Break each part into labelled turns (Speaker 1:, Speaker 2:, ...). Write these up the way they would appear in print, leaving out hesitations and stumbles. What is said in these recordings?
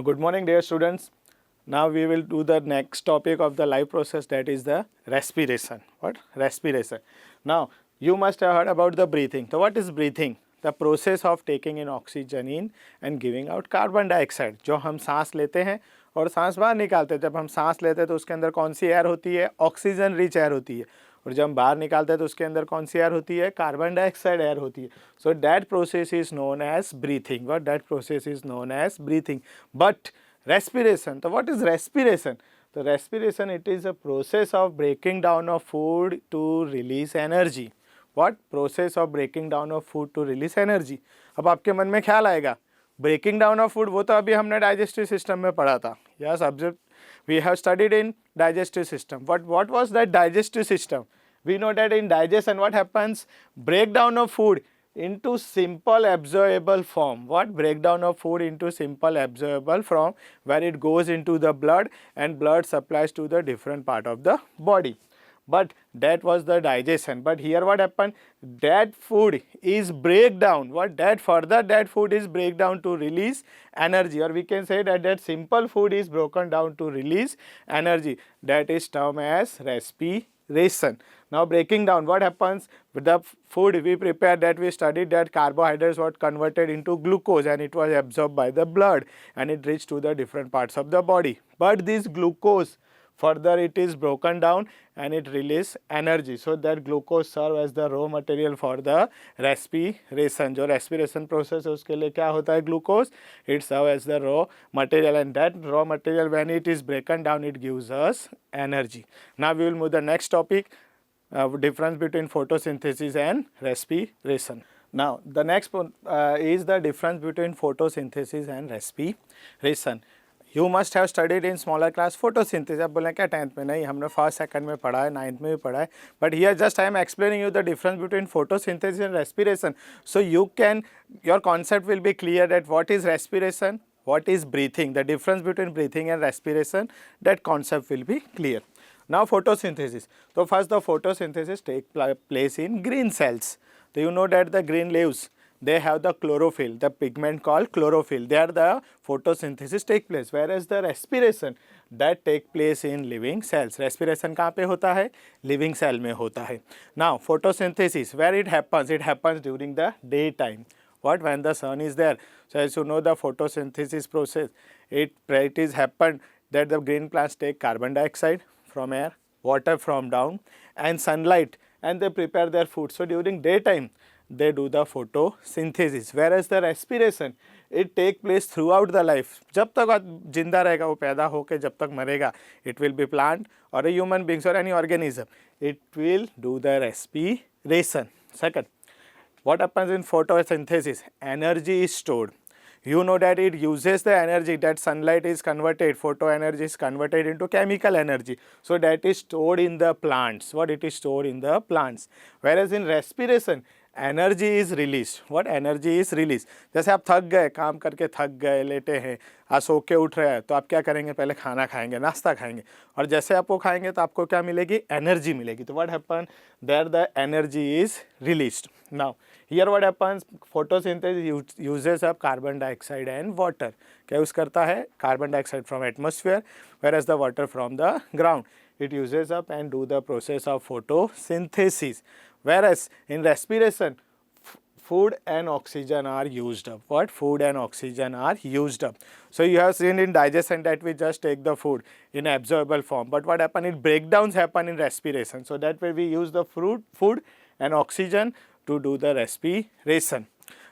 Speaker 1: Good morning, dear students. Now we will do the next topic of the life process, that is the respiration. What? Respiration. Now you must have heard about the breathing. So what is breathing? The process of taking in oxygen in and giving out carbon dioxide. जो हम सांस लेते हैं और सांस बाहर निकालते हैं. जब हम सांस लेते हैं तो उसके अंदर कौन सी एयर होती है? ऑक्सीजन रिच एयर होती है. और जब हम बाहर निकालते हैं तो उसके अंदर कौन सी एयर होती है? कार्बन डाइऑक्साइड एयर होती है. So that process is known as breathing. What that process is known as breathing. But respiration, so what is respiration? So respiration, it is a process of breaking down of food to release energy. What? Process of breaking down of food to release energy. अब आपके मन में ख्याल आएगा, breaking down of food वो तो अभी हमने डाइजेस्टिव सिस्टम में पढ़ा था. Yes, observe, we have studied in digestive system. what was that digestive system? We know that in digestion what happens? Breakdown of food into simple absorbable form. What? Breakdown of food into simple absorbable form, where it goes into the blood and blood supplies to the different part of the body. But that was the digestion. But here what happened? That food is breakdown. What? That further that food is breakdown to release energy, or we can say that that simple food is broken down to release energy. That is termed as respiration. Now breaking down, what happens with the food we prepare, that we studied that carbohydrates were converted into glucose and it was absorbed by the blood and it reached to the different parts of the body. But this glucose further it is broken down and it release energy. So that glucose serve as the raw material for the respiration. जो respiration process है उसके लिए क्या होता है? Glucose, it serve as the raw material, and that raw material when it is broken down it gives us energy. Now we will move the next topic, difference between photosynthesis and respiration. Now the next is the difference between photosynthesis and respiration. You must have studied in smaller class photosynthesis. अब बोलें क्या 10th में? नहीं, हमने first second में पढ़ा है, 9th में भी पढ़ा है. But here just I am explaining you the difference between photosynthesis and respiration. So you can, your concept will be clear that what is respiration, what is breathing, the difference between breathing and respiration, that concept will be clear. Now photosynthesis. So first the photosynthesis take place in green cells. So you know that the green leaves, they have the chlorophyll, the pigment called chlorophyll. There the photosynthesis take place. Whereas the respiration, that take place in living cells. Respiration कहाँ पे होता है? Living cell में होता है. Now photosynthesis, where it happens during the daytime. What? When the sun is there. So as you know the photosynthesis process, it is happened that the green plants take carbon dioxide from air, water from down and sunlight, and they prepare their food. So during daytime they do the photosynthesis. Whereas the respiration, it take place throughout the life. जब तक जिंदा रहेगा वो पैदा होके जब तक मरेगा, it will be plant or a human beings or any organism, it will do the respiration. Second, what happens in photosynthesis? Energy is stored. You know that it uses the energy that sunlight is converted, photo energy is converted into chemical energy. So that is stored in the plants. What? It is stored in the plants. Whereas in respiration, energy is release. What? Energy is release. जैसे आप थक गए, काम करके थक गए, लेटे हैं, आज सो के उठ रहे हैं, तो आप क्या करेंगे? पहले खाना खाएंगे, नाश्ता खाएंगे, और जैसे आप वो खाएंगे तो आपको क्या मिलेगी? एनर्जी मिलेगी. तो what happen? There the energy is released. Now here what happens? Photosynthesis uses up carbon dioxide and water. क्या यूज़ करता है? Carbon dioxide from atmosphere, whereas the water from the ground. It uses up and do the process of photosynthesis. Whereas in respiration, food and oxygen are used up. What? Food and oxygen are used up. So you have seen in digestion that we just take the food in absorbable form. But what happen? It breakdowns happen in respiration. So that way we use the food and oxygen to do the respiration.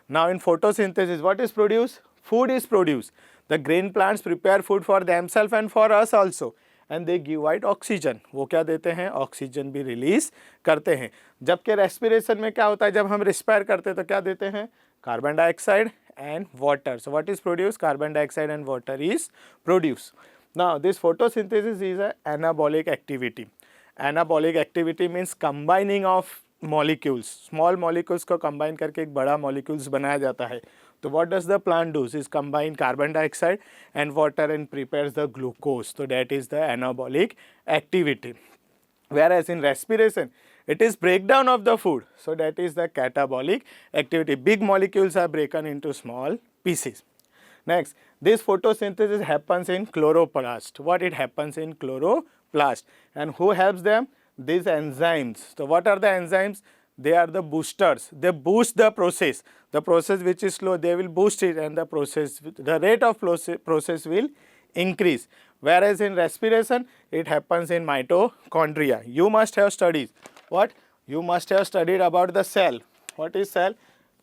Speaker 1: Now in photosynthesis, what is produced? Food is produced. The green plants prepare food for themselves and for us also. And they give out oxygen. वो क्या देते हैं? Oxygen भी release करते हैं. जबकि respiration में क्या होता है? जब हम रिस्पायर करते हैं तो क्या देते हैं? Carbon dioxide and water. So what is produce? Carbon dioxide and water is produce. Now this photosynthesis is a anabolic activity. Anabolic activity means combining of molecules. Small molecules को कंबाइन करके एक बड़ा मॉलिक्यूल्स बनाया जाता है. So what does the plant do? Is combine carbon dioxide and water and prepares the glucose. So that is the anabolic activity. Whereas in respiration, it is breakdown of the food. So that is the catabolic activity. Big molecules are broken into small pieces. Next, this photosynthesis happens in chloroplast. What it happens in chloroplast, and who helps them? These enzymes. So what are the enzymes? They are the boosters. They boost the process. The process which is slow, they will boost it, and the rate of process will increase. Whereas in respiration, it happens in mitochondria. You must have studied what? You must have studied about the cell. What is cell?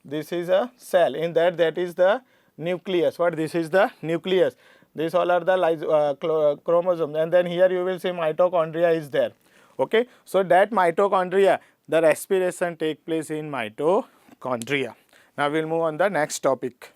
Speaker 1: This is a cell. In that is the nucleus. What? This is the nucleus. These all are the chromosomes, and then here you will see mitochondria is there. Okay. So that mitochondria, the respiration take place in mitochondria. Now we'll move on the next topic.